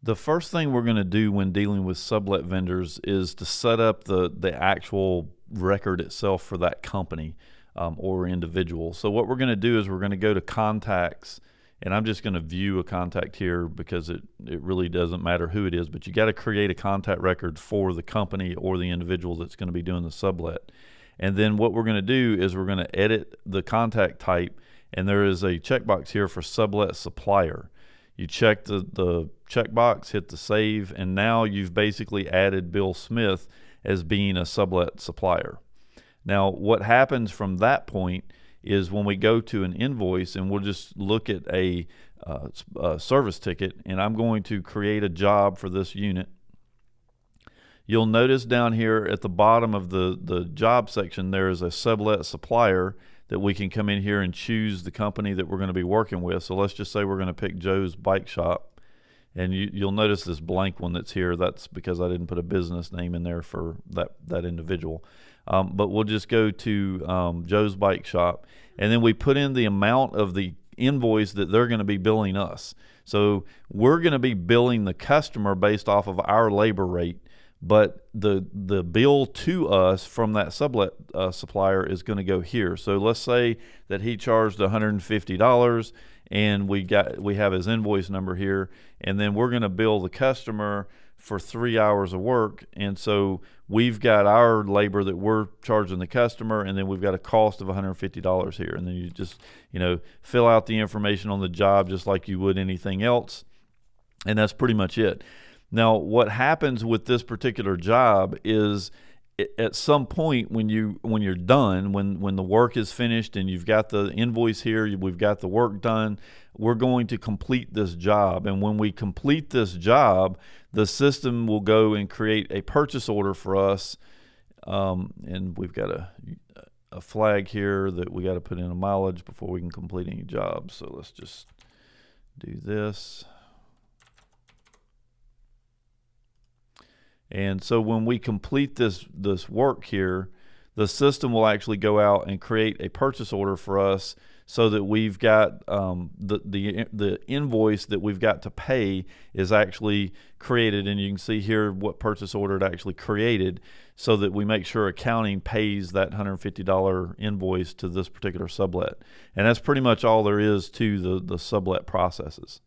The first thing we're going to do when dealing with sublet vendors is to set up the actual record itself for that company or individual. So what we're going to do is we're going to go to contacts, and I'm just going to view a contact here because it really doesn't matter who it is, but you got to create a contact record for the company or the individual that's going to be doing the sublet. And then what we're going to do is we're going to edit the contact type, and there is a checkbox here for Sublet Supplier. You check the checkbox, hit the save, and now you've basically added Bill Smith as being a sublet supplier. Now, what happens from that point is when we go to an invoice, and we'll just look at a service ticket, and I'm going to create a job for this unit. You'll notice down here at the bottom of the job section, there is a sublet supplier that we can come in here and choose the company that we're going to be working with. So let's just say we're going to pick Joe's Bike Shop, and you'll notice this blank one that's here. That's because I didn't put a business name in there for that individual. But we'll just go to Joe's Bike Shop, and then we put in the amount of the invoice that they're going to be billing us. So we're going to be billing the customer based off of our labor rate, but the bill to us from that sublet supplier is going to go here. So let's say that he charged $150, and we have his invoice number here, and then we're going to bill the customer for 3 hours of work. And so we've got our labor that we're charging the customer, and then we've got a cost of $150 here. And then you just, fill out the information on the job just like you would anything else. And that's pretty much it. Now, what happens with this particular job is at some point when you're done, when the work is finished and you've got the invoice here, we've got the work done, we're going to complete this job. And when we complete this job, the system will go and create a purchase order for us. And we've got a flag here that we got to put in a mileage before we can complete any jobs. So let's just do this. And so when we complete this work here, the system will actually go out and create a purchase order for us, so that we've got the invoice that we've got to pay is actually created, and you can see here what purchase order it actually created, so that we make sure accounting pays that $150 invoice to this particular sublet. And that's pretty much all there is to the sublet processes.